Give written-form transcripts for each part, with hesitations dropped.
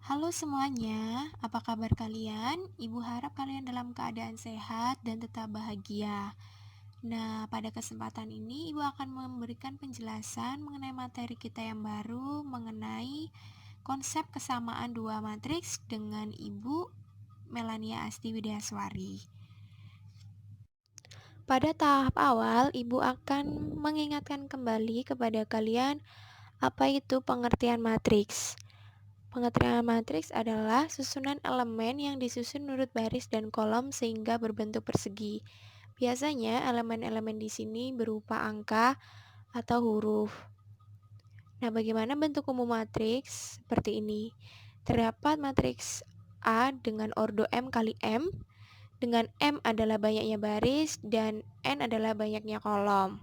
Halo semuanya, apa kabar kalian? Ibu harap kalian dalam keadaan sehat dan tetap bahagia. Nah, pada kesempatan ini Ibu akan memberikan penjelasan mengenai materi kita yang baru mengenai konsep kesamaan dua matriks dengan Ibu Melania Asti Widyaswari. Pada tahap awal, Ibu akan mengingatkan kembali kepada kalian apa itu pengertian matriks. Pengertian matriks adalah susunan elemen yang disusun menurut baris dan kolom sehingga berbentuk persegi. Biasanya elemen-elemen di sini berupa angka atau huruf. Nah, bagaimana bentuk umum matriks? Seperti ini. Terdapat matriks A dengan ordo M kali M, dengan M adalah banyaknya baris dan N adalah banyaknya kolom.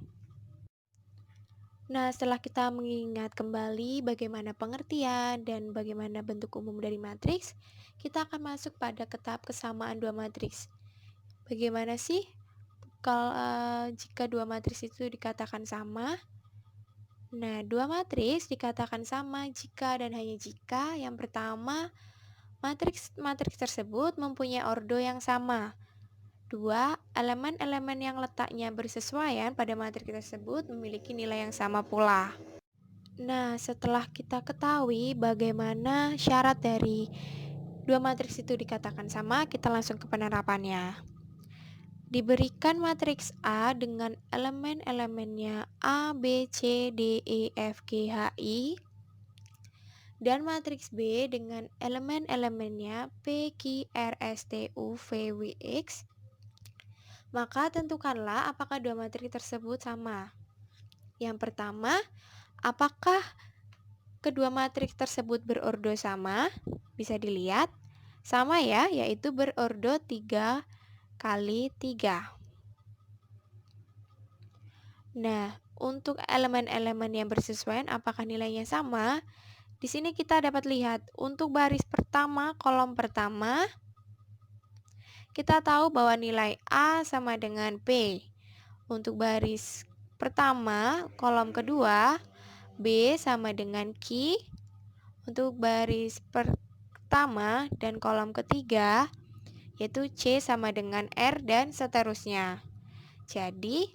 Nah, setelah kita mengingat kembali bagaimana pengertian dan bagaimana bentuk umum dari matriks, kita akan masuk pada tahap kesamaan dua matriks. Bagaimana sih kalau jika dua matriks itu dikatakan sama? Nah, dua matriks dikatakan sama jika dan hanya jika yang pertama, matriks tersebut mempunyai ordo yang sama. Dua, elemen-elemen yang letaknya bersesuaian pada matriks tersebut memiliki nilai yang sama pula. Nah, setelah kita ketahui bagaimana syarat dari dua matriks itu dikatakan sama, kita langsung ke penerapannya. Diberikan matriks A dengan elemen-elemennya A, B, C, D, E, F, G, H, I, dan matriks B dengan elemen-elemennya P, Q, R, S, T, U, V, W, X, maka tentukanlah apakah dua matriks tersebut sama. Yang pertama, apakah kedua matriks tersebut berordo sama? Bisa dilihat. Sama ya, yaitu berordo 3 kali 3. Nah, untuk elemen-elemen yang bersesuaian apakah nilainya sama? Di sini kita dapat lihat untuk baris pertama, kolom pertama, kita tahu bahwa nilai A sama dengan P. Untuk baris pertama, kolom kedua, B sama dengan Q. Untuk baris pertama dan kolom ketiga, yaitu C sama dengan R dan seterusnya. Jadi,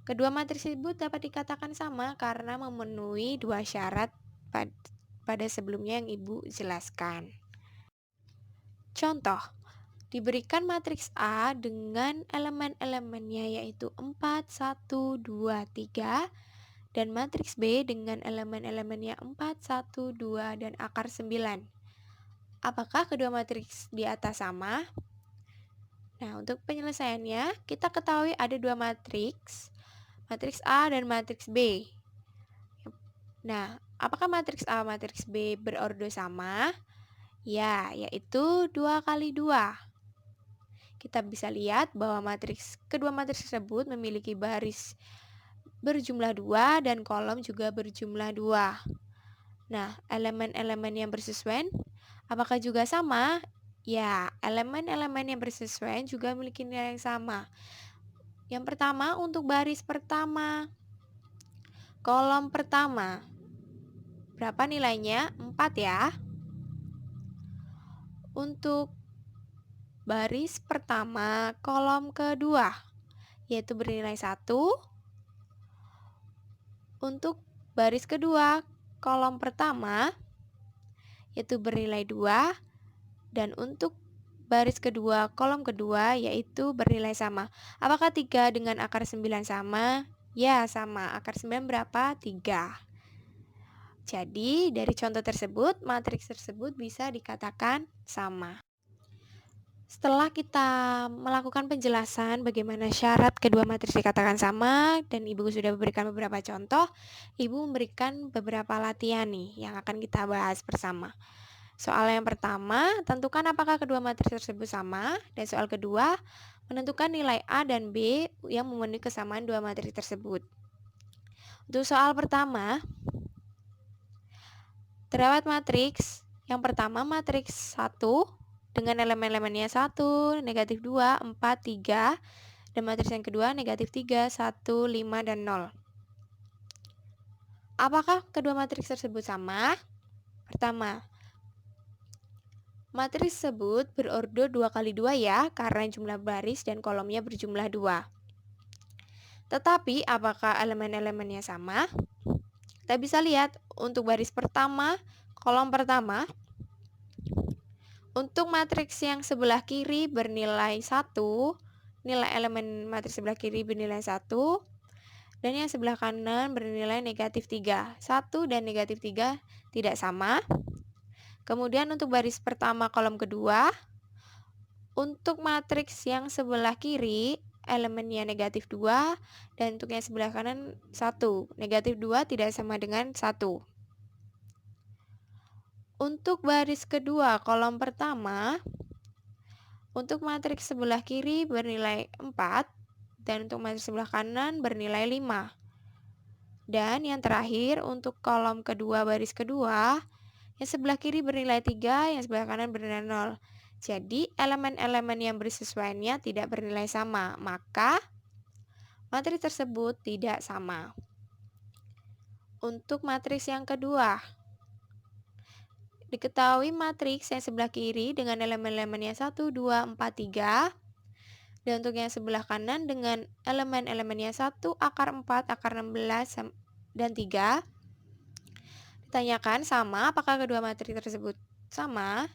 kedua matriks tersebut dapat dikatakan sama karena memenuhi dua syarat pada sebelumnya yang Ibu jelaskan. Contoh, diberikan matriks A dengan elemen-elemennya yaitu 4, 1, 2, 3, dan matriks B dengan elemen-elemennya 4, 1, 2, dan akar 9. Apakah kedua matriks di atas sama? Nah, untuk penyelesaiannya, kita ketahui ada dua matriks, matriks A dan matriks B. Nah, apakah matriks A dan matriks B berordo sama? Ya, yaitu 2 kali 2. Kita bisa lihat bahwa kedua matriks tersebut memiliki baris berjumlah 2 dan kolom juga berjumlah 2. Nah, elemen-elemen yang bersesuaian apakah juga sama? Ya, elemen-elemen yang bersesuaian juga memiliki nilai yang sama. Yang pertama, untuk baris pertama, kolom pertama. Berapa nilainya? 4 ya. Untuk baris pertama, kolom kedua, yaitu bernilai 1. Untuk baris kedua, kolom pertama, yaitu bernilai 2. Dan untuk baris kedua, kolom kedua, yaitu bernilai sama. Apakah 3 dengan akar 9 sama? Ya, sama. Akar 9 berapa? 3. Jadi, dari contoh tersebut, matriks tersebut bisa dikatakan sama. Setelah kita melakukan penjelasan bagaimana syarat kedua matriks dikatakan sama, dan Ibu sudah memberikan beberapa contoh, Ibu memberikan beberapa latihan nih yang akan kita bahas bersama. Soal yang pertama, tentukan apakah kedua matriks tersebut sama, dan soal kedua, menentukan nilai A dan B yang memenuhi kesamaan dua matriks tersebut. Untuk soal pertama, terdapat matriks. Yang pertama, matriks 1 dengan elemen-elemennya 1, negatif 2, 4, 3, dan matriks yang kedua negatif 3, 1, 5, dan 0. Apakah kedua matriks tersebut sama? Pertama, Matriks tersebut berordo 2 kali 2 ya, karena jumlah baris dan kolomnya berjumlah 2. Tetapi apakah elemen-elemennya sama? Kita bisa lihat untuk baris pertama, kolom pertama, untuk matriks yang sebelah kiri bernilai 1, nilai elemen matriks sebelah kiri bernilai 1, dan yang sebelah kanan bernilai negatif 3. 1 dan negatif 3 tidak sama. Kemudian untuk baris pertama kolom kedua, untuk matriks yang sebelah kiri elemennya negatif 2, dan untuk yang sebelah kanan 1. Negatif 2 tidak sama dengan 1. Untuk baris kedua kolom pertama, untuk matriks sebelah kiri bernilai 4, dan untuk matriks sebelah kanan bernilai 5. Dan yang terakhir untuk kolom kedua baris kedua, yang sebelah kiri bernilai 3, yang sebelah kanan bernilai 0. Jadi, elemen-elemen yang bersesuaiannya tidak bernilai sama, maka matriks tersebut tidak sama. Untuk matriks yang kedua, diketahui matriks yang sebelah kiri dengan elemen-elemennya 1, 2, 4, 3. Dan untuk yang sebelah kanan dengan elemen-elemennya 1, akar 4, akar 16, dan 3. Ditanyakan sama, apakah kedua matriks tersebut sama?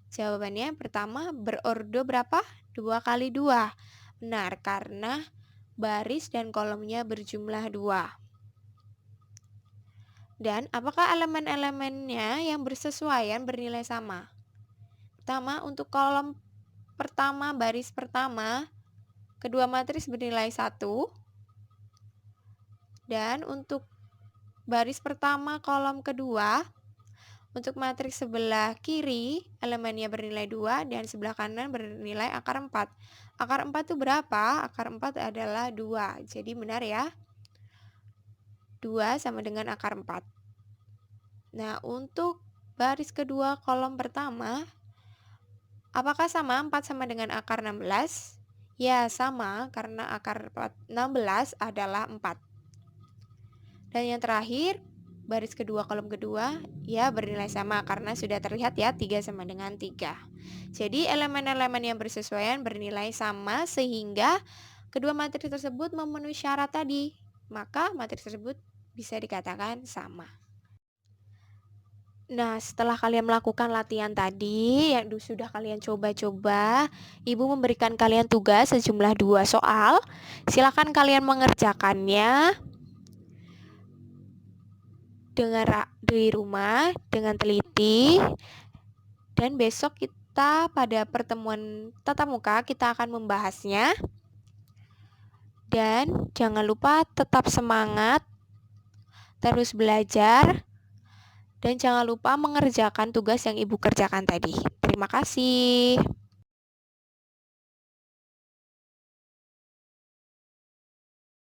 Jawabannya pertama berordo berapa? 2 kali 2. Benar, karena baris dan kolomnya berjumlah 2. Dan apakah elemen-elemennya yang bersesuaian bernilai sama? Pertama, untuk kolom pertama, baris pertama, kedua matriks bernilai 1. Dan untuk baris pertama kolom kedua, untuk matriks sebelah kiri elemennya bernilai 2 dan sebelah kanan bernilai akar 4. Akar 4 itu berapa? Akar 4 adalah 2. Jadi benar ya. 2 sama dengan akar 4. Nah, untuk baris kedua kolom pertama, apakah sama 4 sama dengan akar 16? Ya, sama karena akar 16 adalah 4. Dan yang terakhir, baris kedua kolom kedua, ya bernilai sama karena sudah terlihat ya 3 sama dengan 3. Jadi elemen-elemen yang bersesuaian bernilai sama sehingga kedua matriks tersebut memenuhi syarat tadi. Maka matriks tersebut bisa dikatakan sama. Nah, setelah kalian melakukan latihan tadi yang sudah kalian coba-coba, Ibu memberikan kalian tugas sejumlah 2 soal. Silakan kalian mengerjakannya di rumah dengan teliti, dan besok kita pada pertemuan tatap muka kita akan membahasnya. Dan jangan lupa tetap semangat, terus belajar, dan jangan lupa mengerjakan tugas yang Ibu kerjakan tadi. Terima kasih.